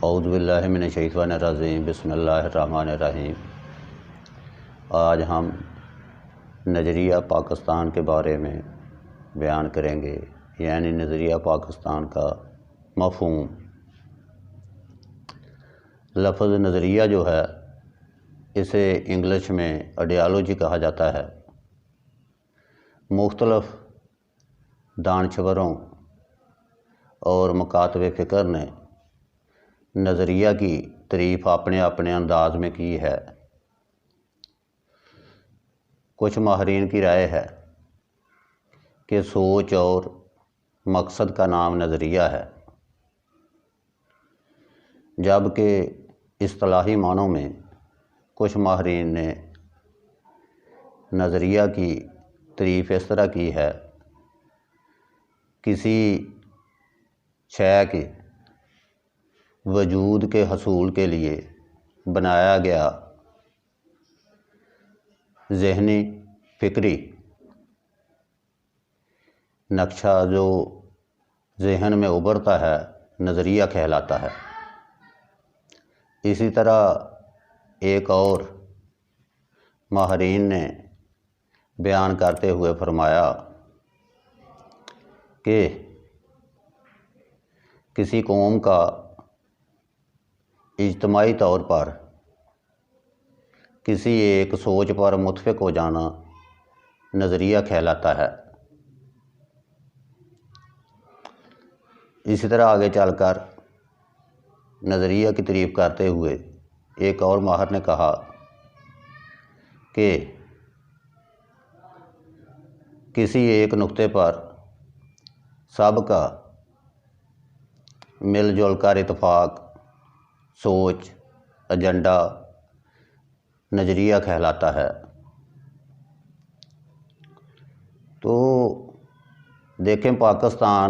اعوذ باللہ من الشیطان الرجیم، بسم اللہ الرحمن الرحیم۔ آج ہم نظریہ پاکستان کے بارے میں بیان کریں گے، یعنی نظریہ پاکستان کا مفہوم۔ لفظ نظریہ جو ہے اسے انگلش میں آئیڈیالوجی کہا جاتا ہے۔ مختلف دانشوروں اور مکاتب فکر نے نظریہ کی تعریف اپنے اپنے انداز میں کی ہے۔ کچھ ماہرین کی رائے ہے کہ سوچ اور مقصد کا نام نظریہ ہے، جبکہ اصطلاحی معنوں میں کچھ ماہرین نے نظریہ کی تعریف اس طرح کی ہے: کسی شے کے وجود کے حصول کے لیے بنایا گیا ذہنی فکری نقشہ جو ذہن میں ابھرتا ہے نظریہ کہلاتا ہے۔ اسی طرح ایک اور ماہرین نے بیان کرتے ہوئے فرمایا کہ کسی قوم کا اجتماعی طور پر کسی ایک سوچ پر متفق ہو جانا نظریہ کہلاتا ہے۔ اسی طرح آگے چل کر نظریہ کی تعریف کرتے ہوئے ایک اور ماہر نے کہا کہ کسی ایک نقطے پر سب کا مل جل کر اتفاق، سوچ، ایجنڈا نظریہ کہلاتا ہے۔ تو دیکھیں، پاکستان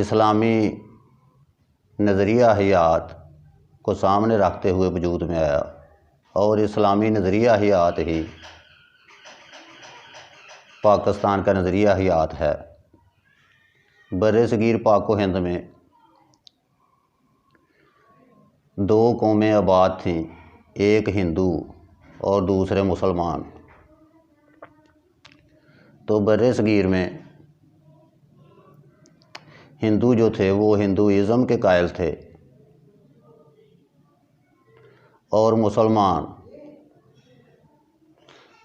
اسلامی نظریہ حیات کو سامنے رکھتے ہوئے وجود میں آیا، اور اسلامی نظریہ حیات ہی پاکستان کا نظریہ حیات ہے۔ بر صغیر پاک و ہند میں دو قومیں آباد تھیں، ایک ہندو اور دوسرے مسلمان۔ تو بر صغیر میں ہندو جو تھے وہ ہندوازم کے قائل تھے، اور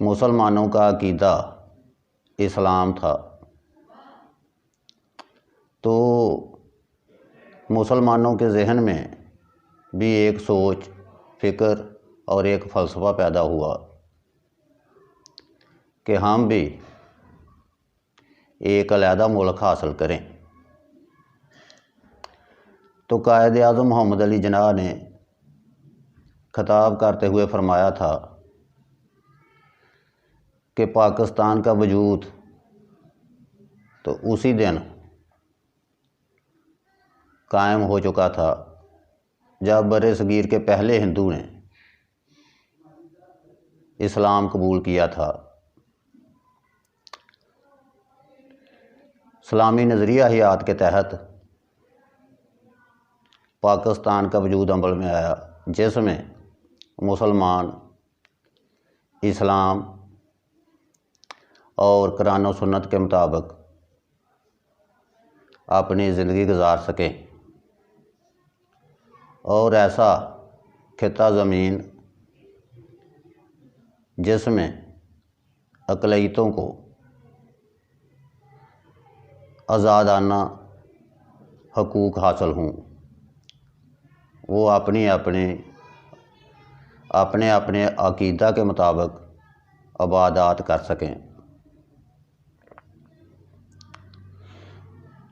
مسلمانوں کا عقیدہ اسلام تھا۔ تو مسلمانوں کے ذہن میں بھی ایک سوچ، فکر اور ایک فلسفہ پیدا ہوا کہ ہم بھی ایک علیحدہ ملک حاصل کریں۔ تو قائد اعظم محمد علی جناح نے خطاب کرتے ہوئے فرمایا تھا کہ پاکستان کا وجود تو اسی دن قائم ہو چکا تھا جب بر صغیر کے پہلے ہندو نے اسلام قبول کیا تھا۔ اسلامی نظریہ حیات کے تحت پاکستان کا وجود عمل میں آیا، جس میں مسلمان اسلام اور قرآن و سنت کے مطابق اپنی زندگی گزار سکیں، اور ایسا خطہ زمین جس میں اقلیتوں کو آزادانہ حقوق حاصل ہوں، وہ اپنے اپنے عقیدہ کے مطابق عبادات کر سکیں۔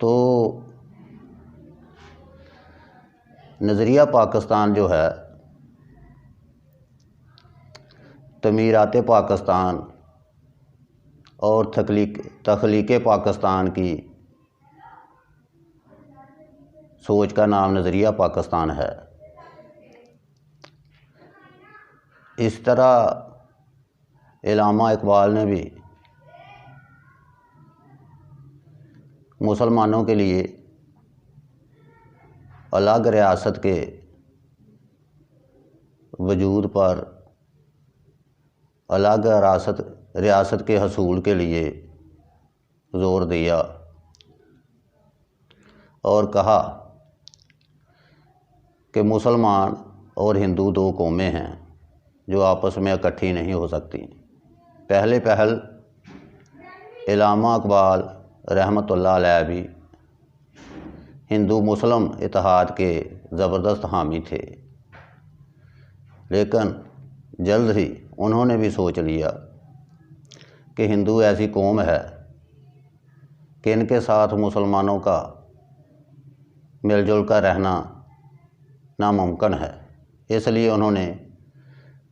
تو نظریہ پاکستان جو ہے تعمیرات پاکستان اور تخلیق پاکستان کی سوچ کا نام نظریہ پاکستان ہے۔ اس طرح علامہ اقبال نے بھی مسلمانوں کے لیے الگ ریاست کے وجود پر الگ ریاست کے حصول کے لیے زور دیا اور کہا کہ مسلمان اور ہندو دو قومیں ہیں جو آپس میں اکٹھی نہیں ہو سکتی۔ پہلے پہل علامہ اقبال رحمۃ اللہ علیہ بھی ہندو مسلم اتحاد کے زبردست حامی تھے، لیکن جلد ہی انہوں نے بھی سوچ لیا کہ ہندو ایسی قوم ہے کہ ان کے ساتھ مسلمانوں کا مل جل کر رہنا ناممکن ہے۔ اس لیے انہوں نے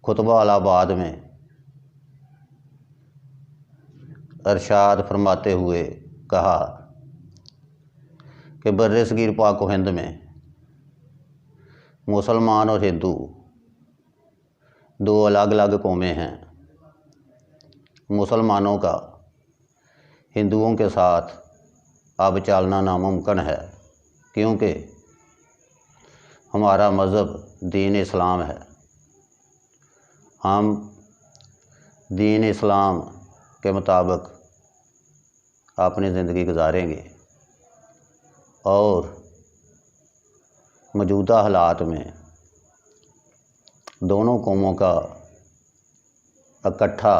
خطبہ الہ آباد میں ارشاد فرماتے ہوئے کہا کہ بر صغیر پاک و ہند میں مسلمان اور ہندو دو الگ الگ قومیں ہیں۔ مسلمانوں کا ہندوؤں کے ساتھ اب چلنا ناممکن ہے، کیونکہ ہمارا مذہب دین اسلام ہے۔ ہم دین اسلام کے مطابق اپنی زندگی گزاریں گے اور موجودہ حالات میں دونوں قوموں کا اکٹھا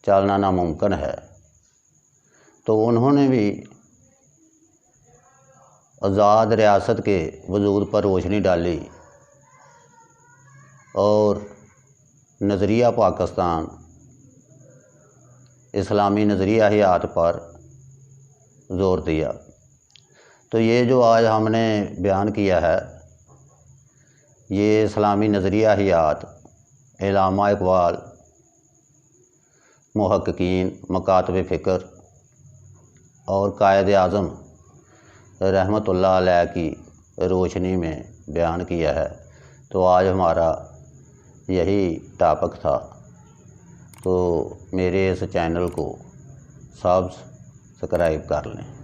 چلنا ناممکن ہے۔ تو انہوں نے بھی آزاد ریاست کے وجود پر روشنی ڈالی اور نظریہ پاکستان اسلامی نظریہ حیات پر زور دیا۔ تو یہ جو آج ہم نے بیان کیا ہے، یہ اسلامی نظریہ حیات علامہ اقبال، محققین، مکاتب فکر اور قائد اعظم رحمۃ اللہ علیہ کی روشنی میں بیان کیا ہے۔ تو آج ہمارا یہی ٹاپک تھا۔ تو میرے اس چینل کو سبسکرائب کر لیں۔